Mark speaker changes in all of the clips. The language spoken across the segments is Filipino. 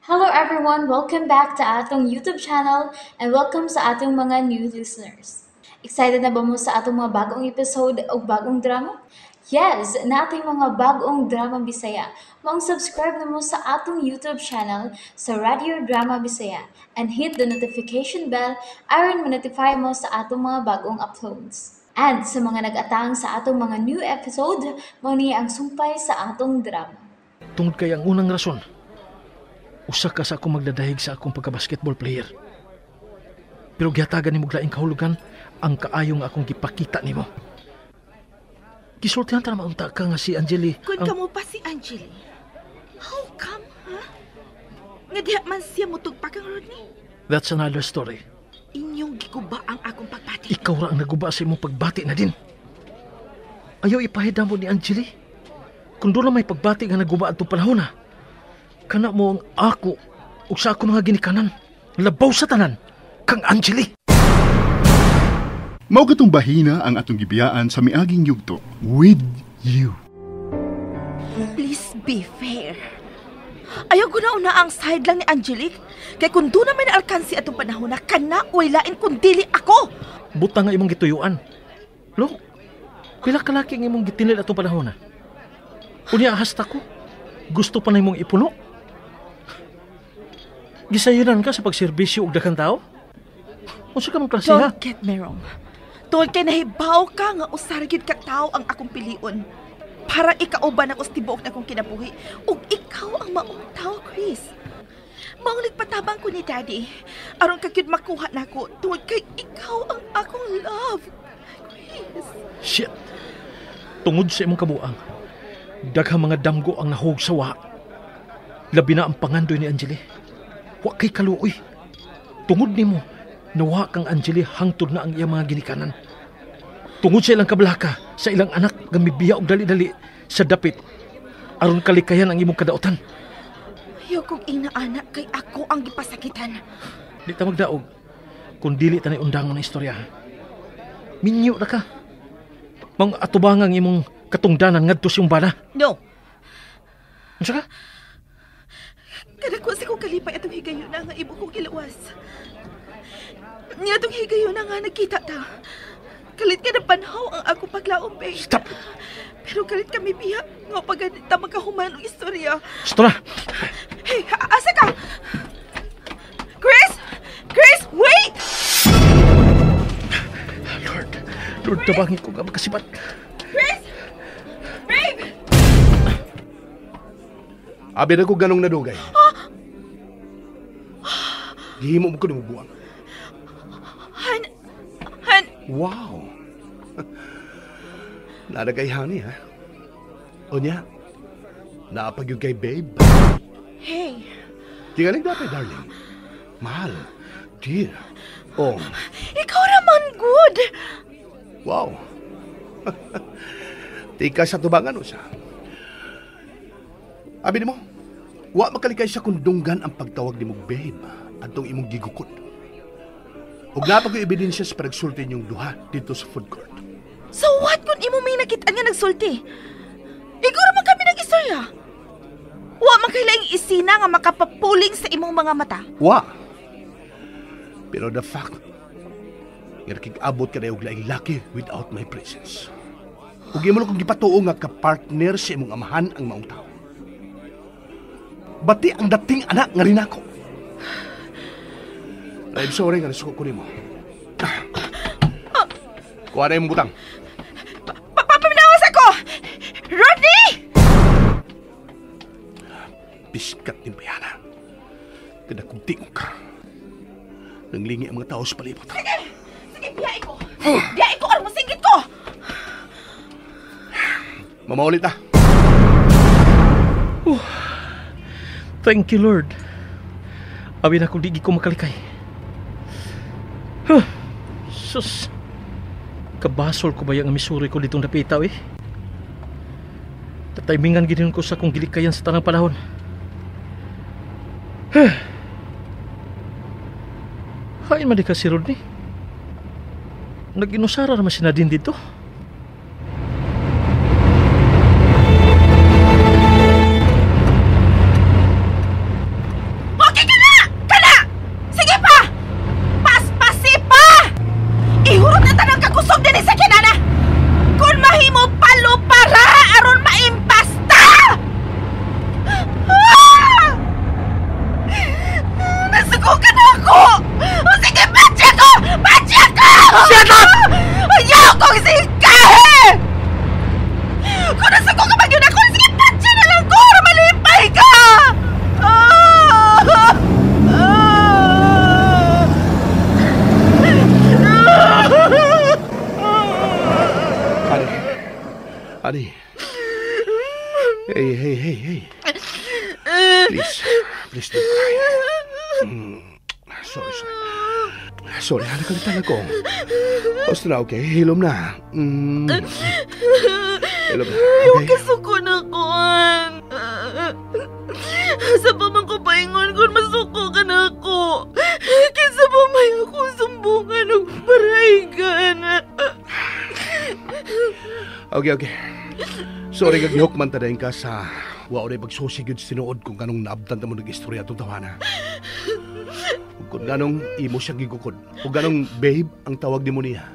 Speaker 1: Hello everyone! Welcome back to atong YouTube channel and welcome sa atong mga new listeners. Excited na ba mo sa atong mga bagong episode o bagong drama? Yes, na ating mga bagong drama Bisaya. Mag-subscribe na mo sa atong YouTube channel sa Radio Drama Bisaya and hit the notification bell aron ma-notify mo sa atong mga bagong uploads. And sa mga nag-atang sa atong mga new episode, mao ni ang sumpay sa atong drama.
Speaker 2: Tungod kay ang unang rason, usa ka sa akong magdadahig sa akong pagka-basketball player. Pero gihatagan nimo laing kahulugan ang kaayong akong gipakita nimo. Gisultihan ta na maunta ka nga si Angeli.
Speaker 3: Kung kamo pa si Angeli, how come, ha? Nga diha man siya mutugpa kang Rodney?
Speaker 2: That's another story.
Speaker 3: Inyong giguba ang akong pagpati.
Speaker 2: Ikaw ra ang naguba sa imong pagbati na din. Ayaw ipahida mo ni Angeli. Kung doon may pagbati nga naguba atong panahon na, kana mo ang ako o sa ako mga ginikanan. Labaw sa tanan, kang Angeli.
Speaker 4: Mao katong bahina ang atong gibiyaan sa miaging yugto with you.
Speaker 3: Please be fair. Ayaw ko na una ang side lang ni Angelique. Kaya kung doon na may naalkansi atong panahon na kana o lain kung dili ako.
Speaker 2: Buta nga imong gituyuan. Lo, pila ka laki ang imong gitinil atong panahon na. Unya hasta ko, gusto pa na imong ipuno. Gisayunan ka sa pagserbisyo og daghang tao? Unsa ka mong klase ha?
Speaker 3: Don't get me wrong. Tungod kay nahibaw ka nga usargid ka tao ang akong pilion. Para ikauban ako sa tibuok na akong kinabuhi. Ug ikaw ang maong tao, Chris. Maong patabang ko ni Daddy. Aron ka gyud makuha nako tungod kay ikaw ang akong love. Chris.
Speaker 2: Shit. Tungod sa imong kabuang, daghang mga damgo ang nahog sa wa. Labi na ang pangandoy ni Angeli. Wa kay kaluoy. Tungod nimo, nawa kang Angeli hangtod na ang iyang mga ginikanan. Tungod sa ilang kabalaka, sa ilang anak gamibiya og dali-dali sa dapit aron kalikayan ang imong kadaotan.
Speaker 3: Ayaw kong inaanak kay ako ang gipasakitan.
Speaker 2: Di ta magdaog kung dili ta na undangon ang istorya. Minyo na ka. Mang atubangang imong katungdanan ngadto sa iyong bana.
Speaker 3: No.
Speaker 2: Unsa ka?
Speaker 3: Kadako sa kong kalipay atong higayon na nga ibo kong kilawas. Niya atong higayon na nga nagkita ta. Kalit ka na panhaw ang ako paglaom, babe.
Speaker 2: Stop!
Speaker 3: Pero kalit kami biya nga pagganit ta magkahuman ang istorya.
Speaker 2: Istorya!
Speaker 3: Hey, asa ka? Chris! Chris, wait!
Speaker 2: Lord, tabangin ko nga magkasibat.
Speaker 3: Chris! Babe!
Speaker 5: Abi na ko ganong nadugay. Gihimo mo ko ni bubuang.
Speaker 3: Han...
Speaker 5: Wow! Nadagay honey, ha? O niya, naapag yung kay babe.
Speaker 3: Hey,
Speaker 5: Tingaling dapat, darling. Mahal. Dear. Oh,
Speaker 3: ikaw naman good.
Speaker 5: wow. Tika sa tubangan o siya. Abi mo, wa makalikay sa kundunggan ang pagtawag ni mong babe at itong imong gigukod. Ug napag yung ebidensya sa pagsulti niyong duha dito sa food court.
Speaker 3: So what kung imo may nakitaan nga nagsulti? Ikaw naman kami nag-istorya. Wa man kailang isina nga makapapuling sa imong mga mata.
Speaker 5: Wa! Pero the fact, nga nakikabot ka na yung laing laki without my presence. Ug imo kong gipatuo nga ka-partner sa imong amahan ang maong tao. Bati ang dating anak nga rin ako. I'm sorry nga nasuko ko nimo. Kuha na yung butang.
Speaker 3: Papaminawas ako! Rodney!
Speaker 5: Biskat ni Bayana. Tinakong-tingog ka. Nanglingi ang mga tao sa palibot.
Speaker 3: Sige, biyay ko! Biyay ko! Alam mo, singgit ko!
Speaker 5: Mamaulit ah.
Speaker 2: Thank you, Lord. Abi na kung di ko makalikay. Sus. Kabasol ko ba yung amisuri ko ditong napitaw eh? Tataymingan ginin ko sa kong gilikayan sa tanang panahon. Hain man di ka si Rodney. Nag-inusara naman si Nadine dito.
Speaker 5: Honey. Hey. Please don't cry. Sorry. Sorry, halika ako. Basta na, okay? Hilom na. Hilom na, okay?
Speaker 3: Kasuko na ko. Sa pa man ko paingon kung masuko ka na ako. Kaysa pa may ako sumbungan o paraigan.
Speaker 5: Okay. Sorry kag gihukman tadayon ka sa wao na pagsusigid sinuod kung kanong naabtan ta mo nag-istorya itong tawana. Kung ganong imo siya gigukod. Kung ganong babe ang tawag ni mo niya.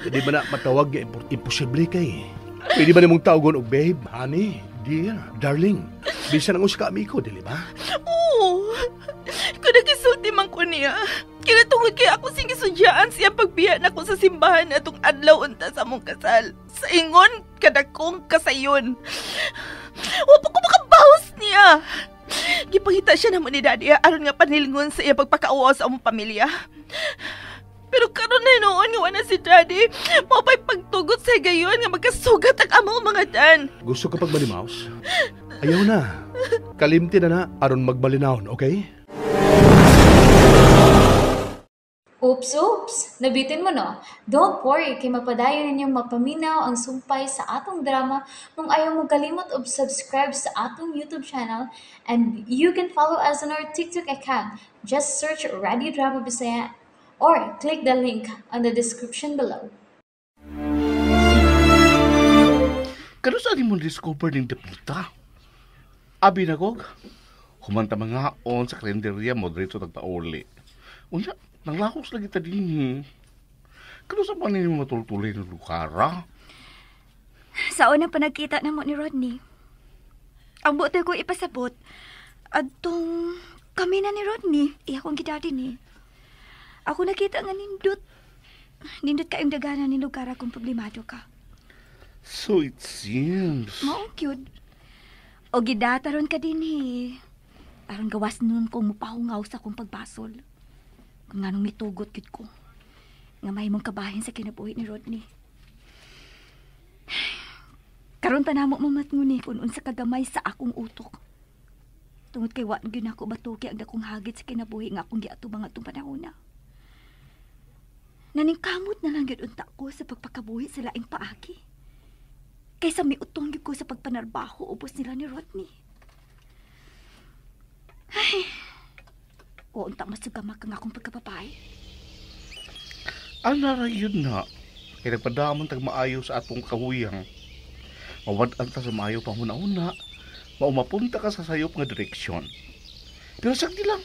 Speaker 5: Hindi ba na matawag imposible kay. Pwede ba nimong tawagon og babe, honey, dear, darling. Bisan ang usika amiko, dili ba?
Speaker 3: Oo. Kung nagisulti man ko niya, kinatungod kaya ako sing isudyaan siya pagbiya na ko sa simbahan atong adlaw unta sa mong kasal. Sa ingon, kadakong kasayon. Wapa ko makabahos niya. Gipangita siya naman ni Daddy aron nga panilingon sa iya pagpakauaw sa among pamilya. Pero karon na noon nga wala si Daddy, mapay pagtugot sa gayon nga magkasugat ang among mga dan.
Speaker 5: Gusto ka pag malimaos? Ayaw na. Kalimti na aron magbalinawon, okay?
Speaker 1: Oops! Nabitin mo no? Don't worry, kay mapadayon ninyong mapaminaw ang sumpay sa atong drama kung ayaw mo kalimot og subscribe sa atong YouTube channel and you can follow us on our TikTok account. Just search Radio Drama Bisaya or click the link on the description below.
Speaker 6: Kano saan mo discover ng dapita? Abi na kog, humanta mga on sa kalenderya mo dito tagpauli. Unya, nanglakos lagi ta din. Kano sa panin mo matultuloy ng lukara?
Speaker 7: Sa una pa nagkita na mo ni Rodney. Ang buti ko ipasabot, adtong kami na ni Rodney, iya kong gidadi ni. Ako nakita nga nindot kayong dagana ni lugar kung problemado ka.
Speaker 6: So it seems.
Speaker 7: Maong cute. O gidata ron ka din aron gawas nun kong mupahungaw sa kong pagbasol. Kung anong mitugot yun ko. Nga may mong kabahin sa kinabuhi ni Rodney. Karon ta namo mamatnguni kung unsa kagamay sa akong utok. Tungod kay wa gyud ako batuki ang dakong hagit sa kinabuhi nga akong giatubang atong panahon na. Naningkamot na lang gyud unta ko sa pagpakabuhi sa laing paagi. Kaysa miutong gyud ko sa pagpanarbaho ubos nila ni Rodney. Ay, o unta masugama kang akong pagkapapay.
Speaker 6: Ang narayon na, kaya nagpadamon tag maayo sa atong kahuyang. Mawad-an ta sa maayo pang una-una, maumapunta ka sa sayop nga direksyon. Pero sagdi lang.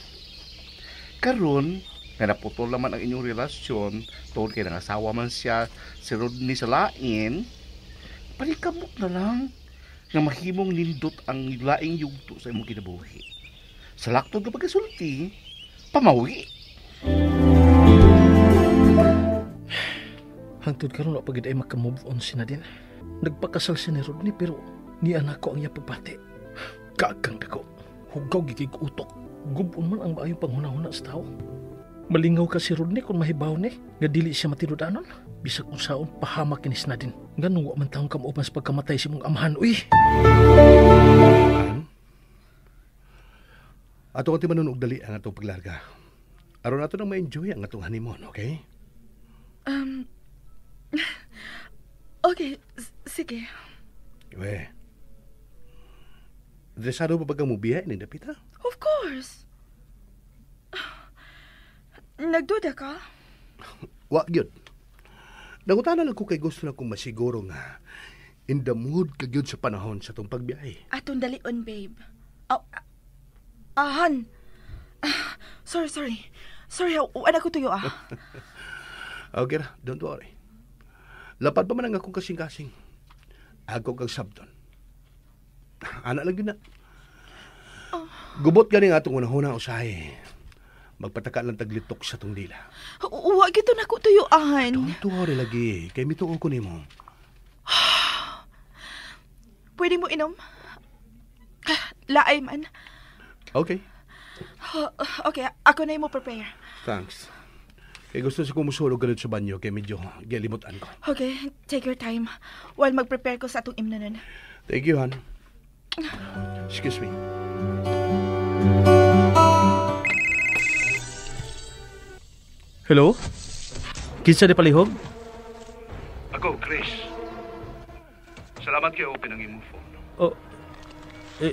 Speaker 6: Karon, nga naputol naman ang inyong relasyon, tungkol kay nangasawa man siya si Rodney sa lain, palikamok na lang nga mahimong nindot ang laing yugto sa imong kinabuhi. Sa laktod nga pagkasulti, pamawi.
Speaker 2: Hangtod karon wa pagid ay makamove on si Nadine. Nagpakasal si ni Rodney pero ni anak ko ang iya pagbati. Kagang dako. Hugaw gigig utok. Gubon man ang maayong panghuna-huna sa tao. Malingaw ka si Rodney kung mahibaw ni nga dili siya matinud-anon. Bisag kung saon pahamak kini si Nadine. Nganong wa man taong kamuuban sa pagkamatay si mong amahan. Uy!
Speaker 5: Ato ang timanon og dali ang atong paglarga. Aron ato nang ma-enjoy ang atong honeymoon, okay?
Speaker 3: Okay, sige.
Speaker 5: We. Desado ba bagang mubiya ni Dapita?
Speaker 3: Of course. Nagduda ka?
Speaker 5: Wa gyud. Nangutana lang ko kay gusto na kong masiguro nga in the mood ka gyud sa panahon sa tong pagbiyahe.
Speaker 3: Atong dalion, babe. Han. Sorry. Sorry, wala ko tuyo
Speaker 5: Okay ra, don't worry. Lapad pa man ang akong kasing-kasing. Ako kang sabton. Anak lang yun na. Gubot ganing atong unahuna usahay. Magpataka lang taglitok sa tong dila.
Speaker 3: Huwag ito na ko tuyuan.
Speaker 5: Don't worry lagi. Kay mituon ko nimo.
Speaker 3: Pwede mo inom? Laay man.
Speaker 5: Okay.
Speaker 3: Okay, ako na mo prepare.
Speaker 5: Thanks. Kaya gusto si kumusulog ganun sa banyo, kaya medyo gilimutan ko.
Speaker 3: Okay, take your time. While mag-prepare ko sa atong imnanon.
Speaker 5: Thank you, Han. Excuse me.
Speaker 2: Hello? Kinsa di palihog?
Speaker 5: Ako, Chris. Salamat kayo open ang imong phone.
Speaker 2: Oh,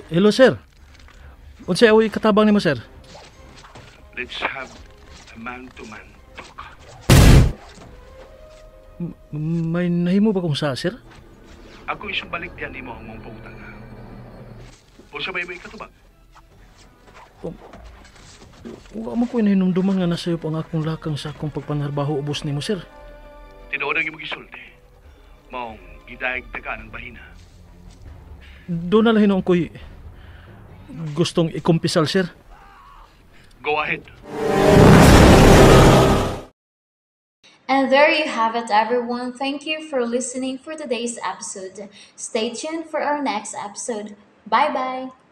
Speaker 2: hello sir. Unsay awoy katabang nimo sir?
Speaker 5: Let's have a man-to-man talk.
Speaker 2: May nahimo ba kung sa sir?
Speaker 5: Ako isang balik yan imo ang mong pautang. O sa may katubang?
Speaker 2: Wa man ko nahinumduman nga nasayop ang akong lakang sa akong pagpanarbaho ubos nimo sir.
Speaker 5: Tinuod ang imong gisulti. Maong gidayag-dagan ang bahina.
Speaker 2: Doon na lang hinong ko'y gustong ikumpisal sir.
Speaker 5: Go ahead.
Speaker 1: And there you have it, everyone. Thank you for listening for today's episode. Stay tuned for our next episode. Bye bye.